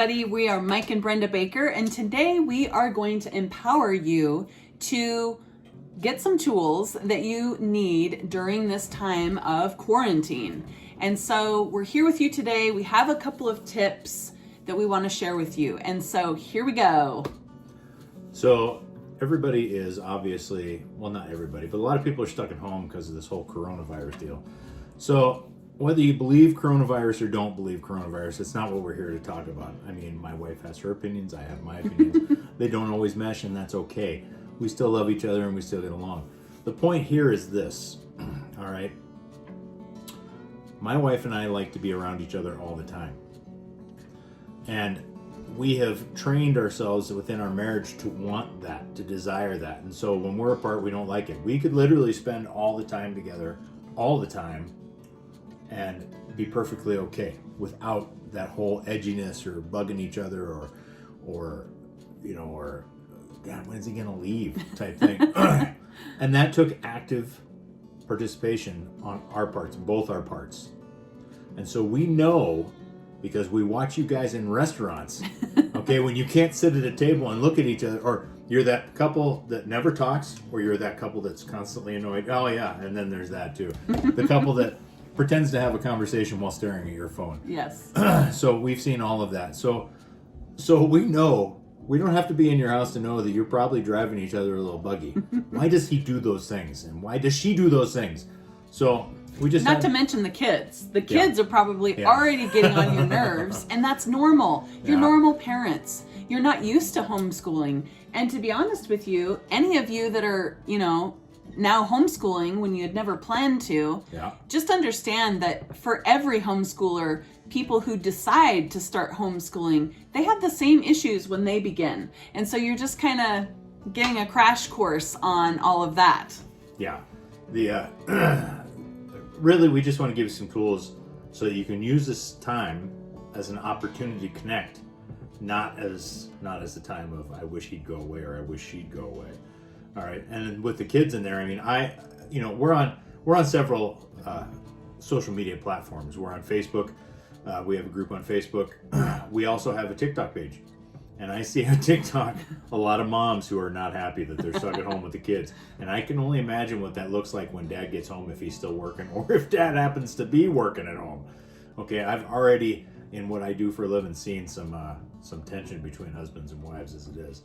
everybody. We are Mike and Brenda Baker, and today we are going to empower you to get some tools that you need during this time of quarantine. And so we're here with you today. We have a couple of tips that we want to share with you. And so here we go. So everybody is obviously, well, not everybody, but a lot of people are stuck at home because of this whole coronavirus deal. So whether you believe coronavirus or don't believe coronavirus, it's not what we're here to talk about. I mean, my wife has her opinions, I have my opinions. They don't always mesh, and that's okay. We still love each other and we still get along. The point here is this, all right? My wife and I like to be around each other all the time. And we have trained ourselves within our marriage to want that, to desire that. And so when we're apart, we don't like it. We could literally spend all the time together, all the time, and be perfectly okay without that whole edginess or bugging each other or God, when's he gonna leave type thing. And that took active participation on our parts, both our parts. And so we know, because we watch you guys in restaurants, okay, when you can't sit at a table and look at each other, or you're that couple that never talks, or you're that couple that's constantly annoyed. Oh yeah, and then there's that too. The couple that pretends to have a conversation while staring at your phone. Yes. So we've seen all of that. So we know, we don't have to be in your house to know that you're probably driving each other a little buggy. Why does he do those things? And why does she do those things? So we just Not to mention the kids. The kids are probably already getting on your nerves, and that's normal. You're normal parents. You're not used to homeschooling. And to be honest with you, any of you that are, now homeschooling when you had never planned to, just understand that for every homeschooler, people who decide to start homeschooling, they have the same issues when they begin. And so you're just kind of getting a crash course on all of that. Yeah. Really, we just want to give you some tools so that you can use this time as an opportunity to connect, not as the time of I wish he'd go away or I wish she'd go away. All right, and with the kids in there, I mean, we're on several social media platforms. We're on Facebook. We have a group on Facebook. We also have a TikTok page, and I see on TikTok a lot of moms who are not happy that they're stuck at home with the kids. And I can only imagine what that looks like when Dad gets home, if he's still working, or if Dad happens to be working at home. Okay, I've already, in what I do for a living, seen some tension between husbands and wives as it is.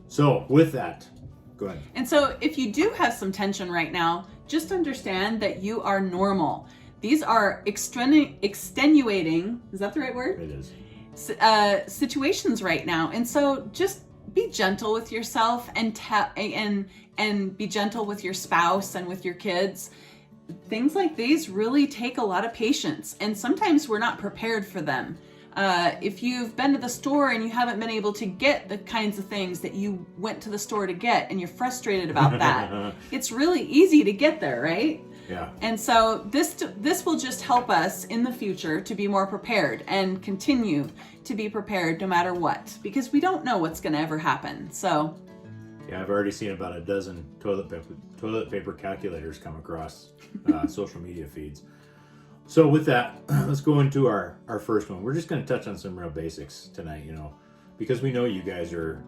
So with that. Go ahead. And so if you do have some tension right now, just understand that you are normal. These are extenuating, is that the right word? It is. Situations right now. And so just be gentle with yourself and be gentle with your spouse and with your kids. Things like these really take a lot of patience, and sometimes we're not prepared for them. If you've been to the store and you haven't been able to get the kinds of things that you went to the store to get, and you're frustrated about that, it's really easy to get there, right? Yeah. And so this will just help us in the future to be more prepared and continue to be prepared no matter what, because we don't know what's going to ever happen. So. Yeah, I've already seen about a dozen toilet paper calculators come across social media feeds. So with that, let's go into our first one. We're just going to touch on some real basics tonight, because we know you guys are,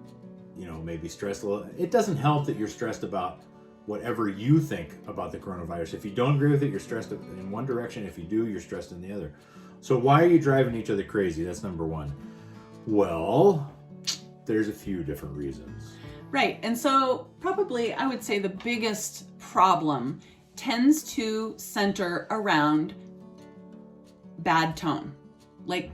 maybe stressed a little. It doesn't help that you're stressed about whatever you think about the coronavirus. If you don't agree with it, you're stressed in one direction. If you do, you're stressed in the other. So why are you driving each other crazy? That's number one. Well, there's a few different reasons. Right. And so probably I would say the biggest problem tends to center around bad tone, like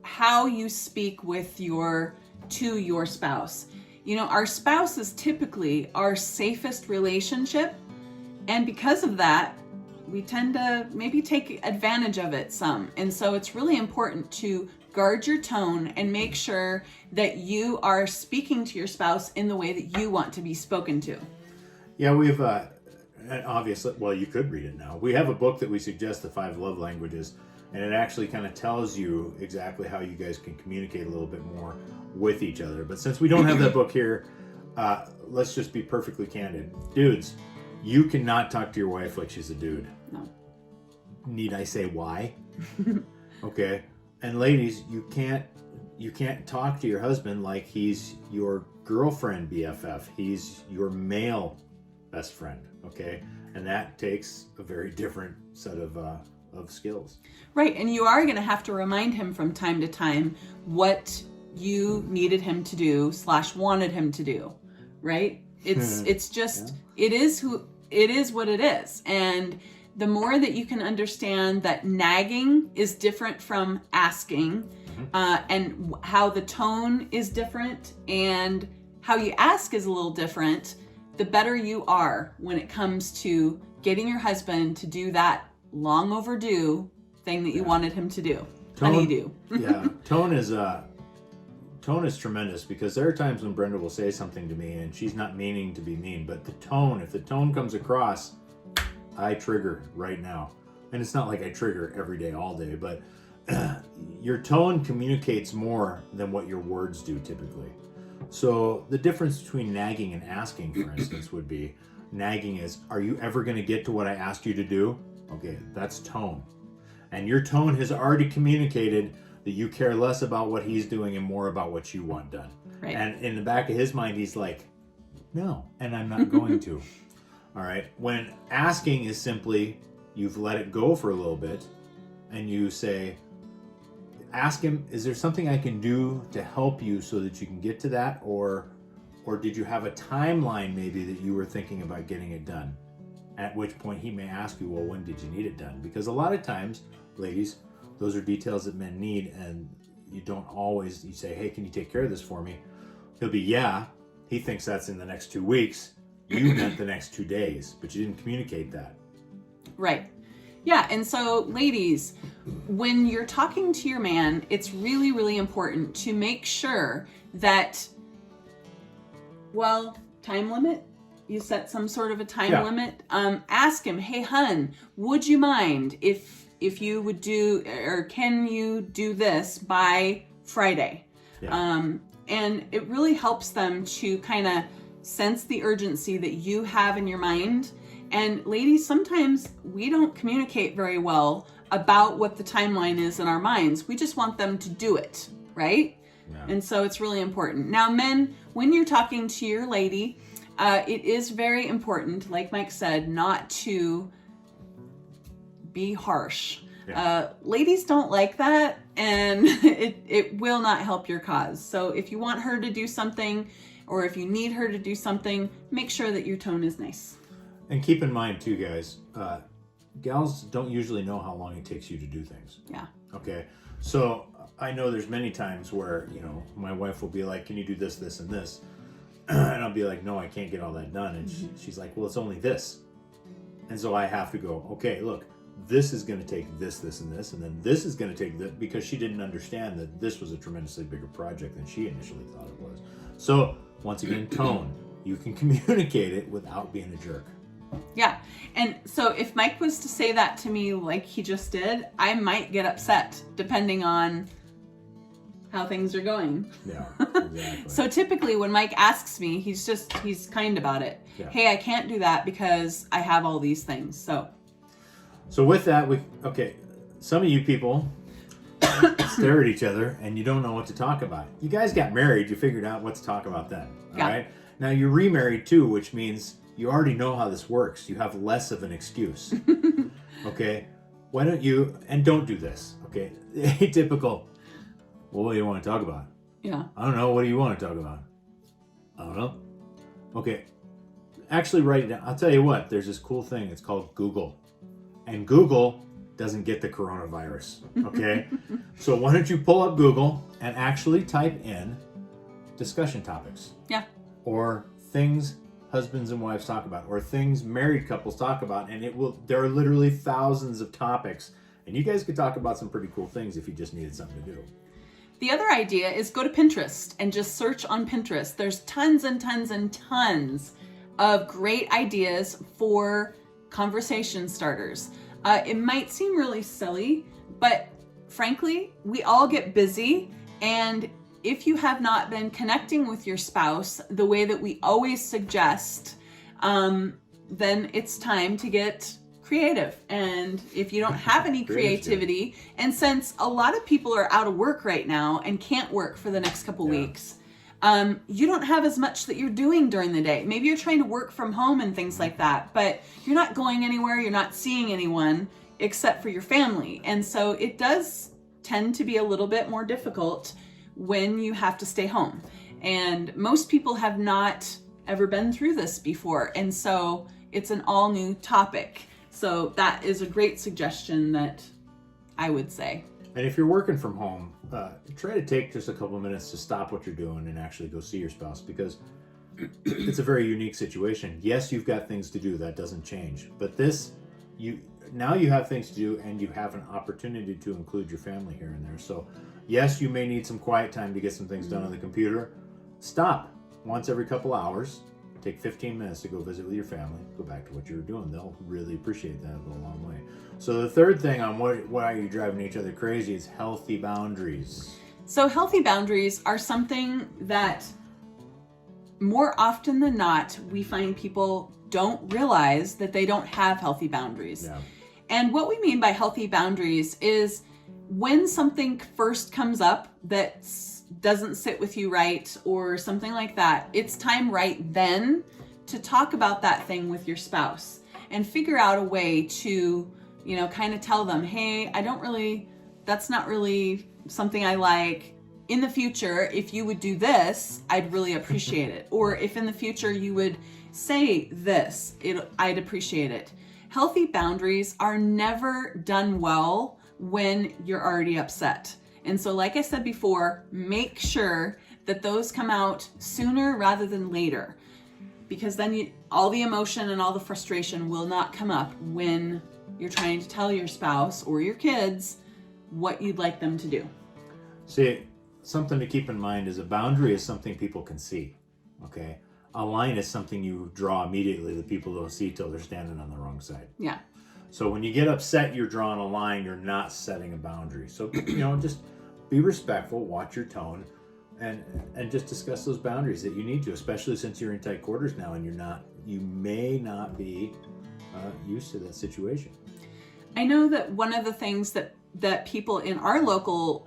how you speak to your spouse. Our spouse is typically our safest relationship, and because of that, we tend to maybe take advantage of it some. And so it's really important to guard your tone and make sure that you are speaking to your spouse in the way that you want to be spoken to. Yeah, we've obviously, well, you could read it now. We have a book that we suggest, The 5 Love Languages, and it actually kind of tells you exactly how you guys can communicate a little bit more with each other. But since we don't have that book here, let's just be perfectly candid. Dudes, you cannot talk to your wife like she's a dude. No. Need I say why? Okay. And ladies, you can't you can't talk to your husband like he's your girlfriend BFF. He's your male best friend, okay? And that takes a very different set of skills. Right, and you are going to have to remind him from time to time what you needed him to do / wanted him to do, right? It's just, it is what it is. And the more that you can understand that nagging is different from asking, and how the tone is different and how you ask is a little different, the better you are when it comes to getting your husband to do that long overdue thing that you wanted him to do. Honeydew. Yeah, tone is tremendous, because there are times when Brenda will say something to me and she's not meaning to be mean, but if the tone comes across, I trigger right now. And it's not like I trigger every day, all day, but your tone communicates more than what your words do typically. So the difference between nagging and asking, for instance, would be, nagging is, are you ever going to get to what I asked you to do? Okay, that's tone. And your tone has already communicated that you care less about what he's doing and more about what you want done. Right. And in the back of his mind, he's like, no, and I'm not going to. All right. When asking is simply, you've let it go for a little bit, and you say, ask him, is there something I can do to help you so that you can get to that? Or did you have a timeline maybe that you were thinking about getting it done? At which point he may ask you, well, when did you need it done? Because a lot of times, ladies, those are details that men need, and you don't always, you say, hey, can you take care of this for me? He'll be, yeah. He thinks that's in the next 2 weeks. You meant the next 2 days, but you didn't communicate that. Right. Yeah, and so ladies, when you're talking to your man, it's really, really important to make sure that, well, time limit, you set some sort of a time limit. Ask him, hey, hun, would you mind if you would do, or can you do this by Friday? Yeah. And it really helps them to kind of sense the urgency that you have in your mind. And ladies, sometimes we don't communicate very well about what the timeline is in our minds. We just want them to do it, right? Yeah. And so it's really important. Now, men, when you're talking to your lady, it is very important, like Mike said, not to be harsh. Yeah. Ladies don't like that, and it will not help your cause. So if you want her to do something, or if you need her to do something, make sure that your tone is nice. And keep in mind too, guys, gals don't usually know how long it takes you to do things. Yeah. Okay. So I know there's many times where, my wife will be like, can you do this, this, and this? And I'll be like, no, I can't get all that done. And she's like, well, it's only this. And so I have to go, okay, look, this is going to take this, this, and this. And then this is going to take that, because she didn't understand that this was a tremendously bigger project than she initially thought it was. So once again, tone. You can communicate it without being a jerk. Yeah. And so if Mike was to say that to me like he just did, I might get upset depending on how things are going. Yeah, exactly. So typically when Mike asks me, he's kind about it. Yeah. Hey, I can't do that because I have all these things. So with that, some of you people stare at each other and you don't know what to talk about. You guys got married, you figured out what to talk about then. All right. Now you're remarried too, which means you already know how this works. You have less of an excuse. Okay. Why don't you, and don't do this. Okay. Atypical. Well, what do you want to talk about? Yeah. I don't know. What do you want to talk about? I don't know. Okay. Actually write it down. I'll tell you what, there's this cool thing. It's called Google. And Google doesn't get the coronavirus. Okay. So why don't you pull up Google and actually type in discussion topics. Yeah. Or things husbands and wives talk about, or things married couples talk about, and there are literally thousands of topics, and you guys could talk about some pretty cool things if you just needed something to do. The other idea is go to Pinterest and just search on Pinterest. There's tons and tons and tons of great ideas for conversation starters. It might seem really silly, but frankly, we all get busy, and if you have not been connecting with your spouse the way that we always suggest, then it's time to get creative. And if you don't have any creativity, and since a lot of people are out of work right now and can't work for the next couple weeks, you don't have as much that you're doing during the day. Maybe you're trying to work from home and things like that, but you're not going anywhere, you're not seeing anyone except for your family. And so it does tend to be a little bit more difficult when you have to stay home. And most people have not ever been through this before. And so it's an all new topic. So that is a great suggestion that I would say. And if you're working from home, try to take just a couple of minutes to stop what you're doing and actually go see your spouse, because it's a very unique situation. Yes, you've got things to do. That doesn't change. But now you have things to do, and you have an opportunity to include your family here and there. So yes, you may need some quiet time to get some things done on the computer. Stop once every couple hours. Take 15 minutes to go visit with your family. Go back to what you were doing. They'll really appreciate that. It'll go a long way. So the third thing on why are you driving each other crazy is healthy boundaries. So healthy boundaries are something that more often than not, we find people don't realize that they don't have healthy boundaries. Yeah. And what we mean by healthy boundaries is when something first comes up that doesn't sit with you right or something like that, it's time right then to talk about that thing with your spouse and figure out a way to, kind of tell them, hey, that's not really something I like. In the future, if you would do this, I'd really appreciate it. Or if in the future you would say this, I'd appreciate it. Healthy boundaries are never done well when you're already upset. And so, like I said before, make sure that those come out sooner rather than later, because then all the emotion and all the frustration will not come up when you're trying to tell your spouse or your kids what you'd like them to do. See, something to keep in mind is a boundary is something people can see, okay? A line is something you draw immediately that people don't see till they're standing on the wrong side. Yeah. So when you get upset, you're drawing a line, you're not setting a boundary. So, just be respectful, watch your tone, and just discuss those boundaries that you need to, especially since you're in tight quarters now and you may not be used to that situation. I know that one of the things that people in our local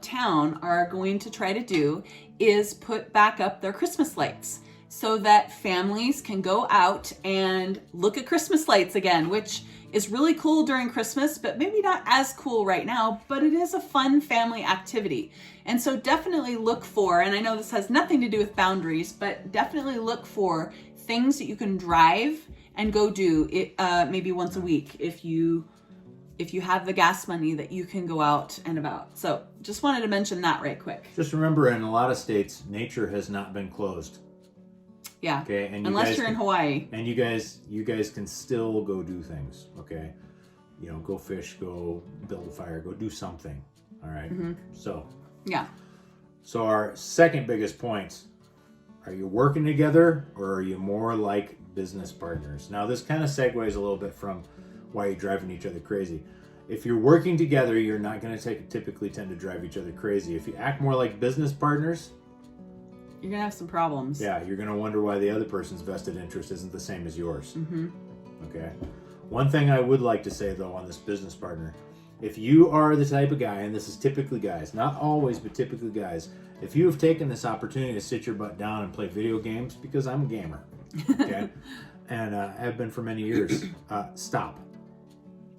town are going to try to do is put back up their Christmas lights so that families can go out and look at Christmas lights again, which is really cool during Christmas, but maybe not as cool right now, but it is a fun family activity. And so definitely look for, and I know this has nothing to do with boundaries, but definitely look for things that you can drive and go do it, maybe once a week if you have the gas money that you can go out and about. So just wanted to mention that right quick. Just remember, in a lot of states, nature has not been closed. Yeah. Okay. And unless you're in Hawaii. And you guys can still go do things. Okay. Go fish, go build a fire, go do something. All right. Mm-hmm. So. Yeah. So our second biggest points: are you working together or are you more like business partners? Now this kind of segues a little bit from why you're driving each other crazy. If you're working together, you're not going to typically tend to drive each other crazy. If you act more like business partners, you're going to have some problems. Yeah, you're going to wonder why the other person's vested interest isn't the same as yours. Mm-hmm. Okay. One thing I would like to say, though, on this business partner, if you are the type of guy, and this is typically guys, not always, but typically guys, if you have taken this opportunity to sit your butt down and play video games, because I'm a gamer, okay, and have been for many years, stop.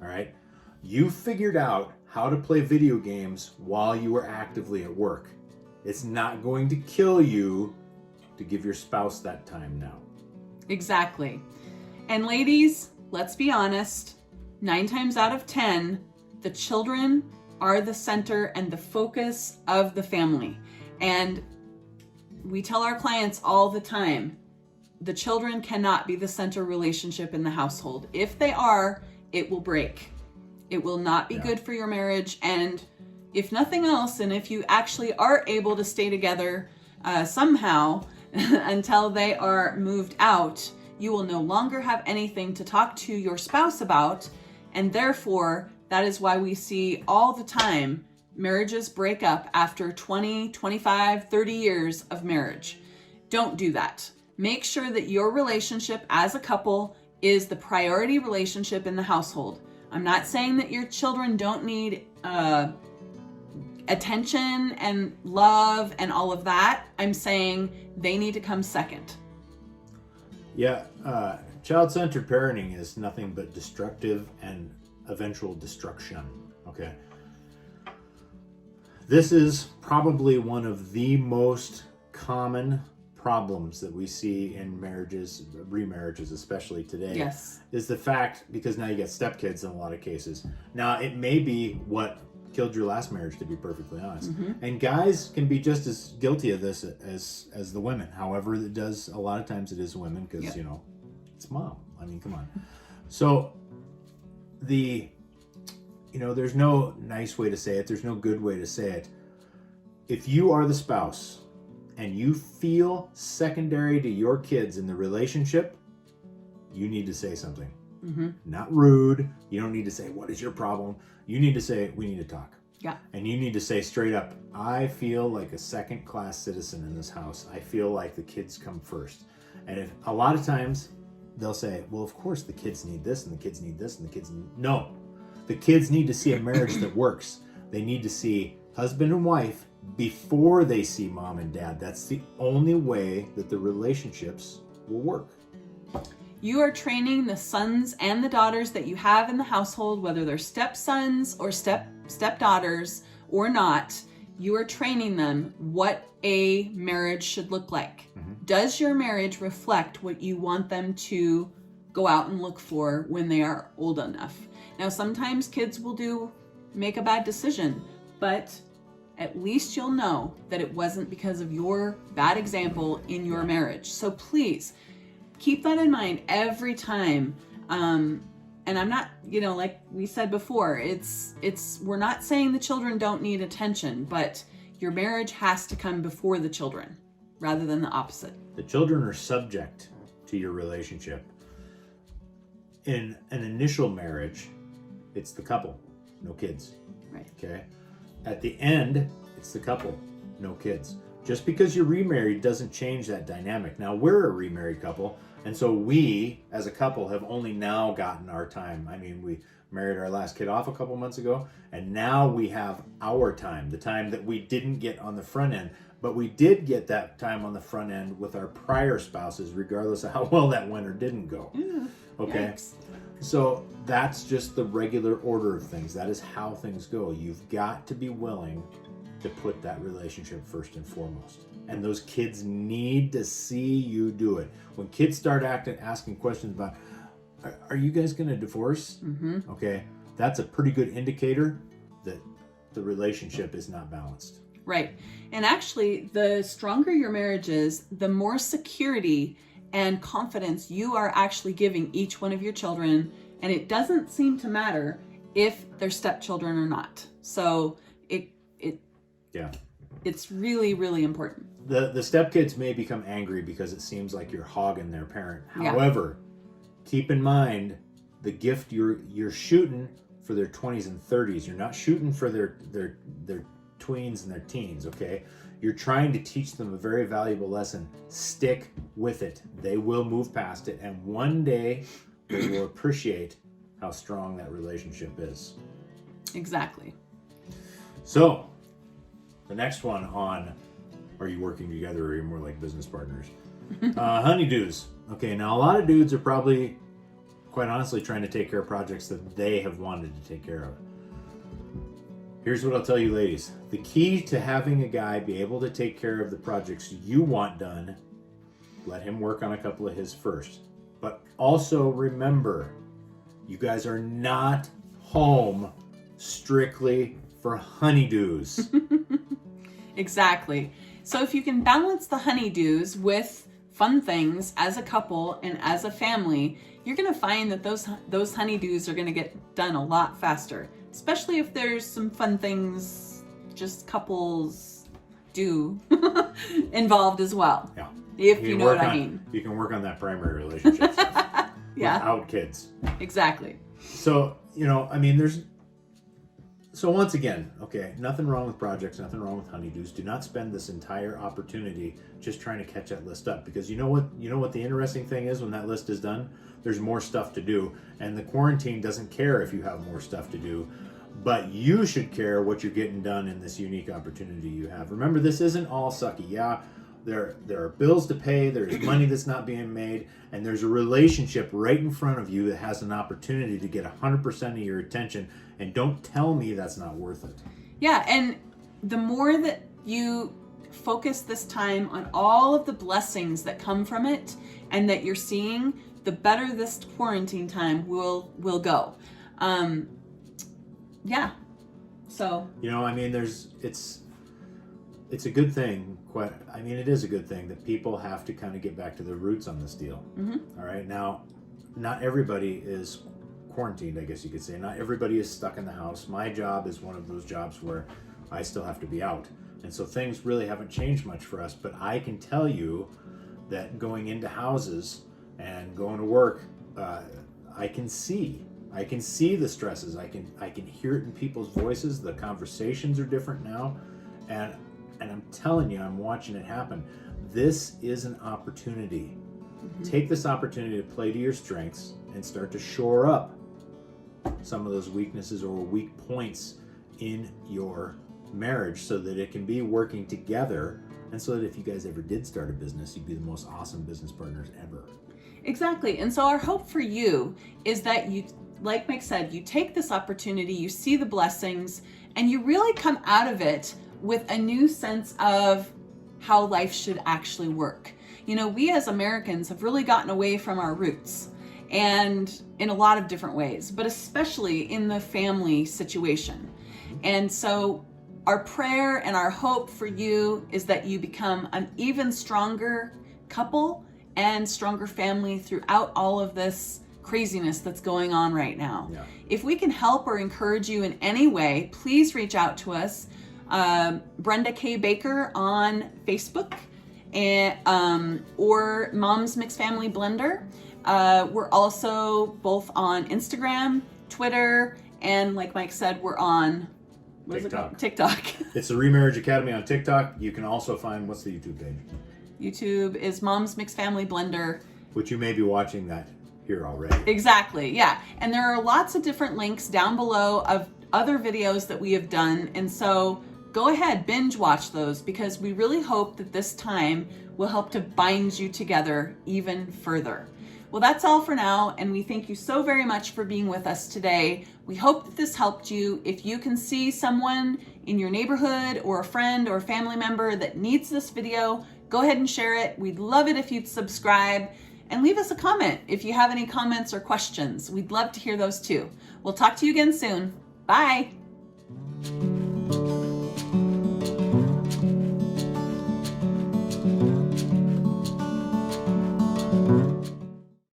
All right? You figured out how to play video games while you were actively at work. It's not going to kill you to give your spouse that time now. Exactly. And ladies, let's be honest, 9 times out of 10, the children are the center and the focus of the family. And we tell our clients all the time, the children cannot be the center relationship in the household. If they are, it will break. It will not be good for your marriage. And if nothing else, and if you actually are able to stay together somehow until they are moved out, you will no longer have anything to talk to your spouse about. And therefore, that is why we see all the time marriages break up after 20, 25, 30 years of marriage. Don't do that. Make sure that your relationship as a couple is the priority relationship in the household. I'm not saying that your children don't need attention and love and all of that. I'm saying they need to come second. Yeah, child-centered parenting is nothing but destructive and eventual destruction, okay? This is probably one of the most common problems that we see in marriages, remarriages especially today. Yes. Is the fact, because now you get stepkids in a lot of cases. Now, it may be what killed your last marriage, to be perfectly honest. And guys can be just as guilty of this as the women. However, it does, a lot of times it is women because, you know, it's mom. I mean, come on. So there's no nice way to say it. There's no good way to say it. If you are the spouse and you feel secondary to your kids in the relationship, you need to say something. Not rude. You don't need to say, what is your problem? You need to say, we need to talk. Yeah. And you need to say straight up, I feel like a second-class citizen in this house. I feel like the kids come first. And if a lot of times they'll say, well, of course the kids need this and the kids need this and the kids need... No. The kids need to see a marriage that works. They need to see husband and wife before they see mom and dad. That's the only way that the relationships will work. You are training the sons and the daughters that you have in the household, whether they're stepsons or stepdaughters or not. You are training them what a marriage should look like. Does your marriage reflect what you want them to go out and look for when they are old enough? Now, sometimes kids will make a bad decision, but at least you'll know that it wasn't because of your bad example in your marriage. So please keep that in mind every time. And I'm not, like we said before, we're not saying the children don't need attention, but your marriage has to come before the children rather than the opposite. The children are subject to your relationship. In an initial marriage, it's the couple, no kids. Right. Okay. At the end, it's the couple, no kids. Just because you're remarried doesn't change that dynamic. Now, we're a remarried couple, and so we, as a couple, have only now gotten our time. I mean, we married our last kid off a couple months ago, and now we have our time, the time that we didn't get on the front end. But we did get that time on the front end with our prior spouses, regardless of how well that went or didn't go. Yeah. Okay. Yikes. So that's just the regular order of things. That is how things go. You've got to be willing to put that relationship first and foremost. And those kids need to see you do it. When kids start asking questions about, are you guys going to divorce? Okay, that's a pretty good indicator that the relationship is not balanced. Right. And actually, the stronger your marriage is, the more security and confidence you are actually giving each one of your children. And it doesn't seem to matter if they're stepchildren or not. So it's really, really important. The stepkids may become angry because it seems like you're hogging their parent. Yeah. However, keep in mind the gift you're shooting for their 20s and 30s. You're not shooting for their tweens and their teens, okay? You're trying to teach them a very valuable lesson. Stick with it. They will move past it, and one day they will appreciate how strong that relationship is. Exactly. So, the next one on are you working together or are you more like business partners? Honeydews. Okay, now a lot of dudes are probably, quite honestly, trying to take care of projects that they have wanted to take care of. Here's what I'll tell you, ladies. The key to having a guy be able to take care of the projects you want done, let him work on a couple of his first. But also remember, you guys are not home strictly for honeydews. Exactly. So if you can balance the honeydews with fun things as a couple and as a family, you're going to find that those honeydews are going to get done a lot faster. Especially if there's some fun things just couples do involved as well. Yeah. If you know what I mean. You can work on that primary relationship stuff Yeah. without kids. Exactly. So, I mean, there's So once again, okay, nothing wrong with projects, nothing wrong with honeydews. Do not spend this entire opportunity just trying to catch that list up, because you know what the interesting thing is when that list is done? There's more stuff to do, and the quarantine doesn't care if you have more stuff to do, but you should care what you're getting done in this unique opportunity you have. Remember, this isn't all sucky. Yeah, there are bills to pay, there's money that's not being made, and there's a relationship right in front of you that has an opportunity to get 100% of your attention, and don't tell me that's not worth it. Yeah, and the more that you focus this time on all of the blessings that come from it and that you're seeing, the better this quarantine time will go. Yeah. So, I mean, it's a good thing. It is a good thing that people have to kind of get back to their roots on this deal. Mm-hmm. All right. Now, not everybody is quarantined, I guess you could say. Not everybody is stuck in the house. My job is one of those jobs where I still have to be out. And so things really haven't changed much for us, but I can tell you that going into houses and going to work, I can see the stresses. I can hear it in people's voices. The conversations are different now, and I'm telling you, I'm watching it happen. This is an opportunity. Mm-hmm. Take this opportunity to play to your strengths and start to shore up some of those weaknesses or weak points in your marriage, so that it can be working together, and so that if you guys ever did start a business, you'd be the most awesome business partners ever. Exactly. And so our hope for you is that you, like Mike said, you take this opportunity, you see the blessings, and you really come out of it with a new sense of how life should actually work. We as Americans have really gotten away from our roots, and in a lot of different ways, but especially in the family situation. And so our prayer and our hope for you is that you become an even stronger couple and stronger family throughout all of this craziness that's going on right now. Yeah. If we can help or encourage you in any way, please reach out to us. Brenda K. Baker on Facebook, and or Mom's Mixed Family Blender. We're also both on Instagram, Twitter, and like Mike said, we're on TikTok. It's the Remarriage Academy on TikTok. You can also find, what's the YouTube page? YouTube is Mom's Mixed Family Blender. Which you may be watching that here already. Exactly, yeah. And there are lots of different links down below of other videos that we have done. And so go ahead, binge watch those, because we really hope that this time will help to bind you together even further. Well, that's all for now, and we thank you so very much for being with us today. We hope that this helped you. If you can see someone in your neighborhood or a friend or a family member that needs this video, go ahead and share it. We'd love it if you'd subscribe, and leave us a comment if you have any comments or questions. We'd love to hear those too. We'll talk to you again soon. Bye.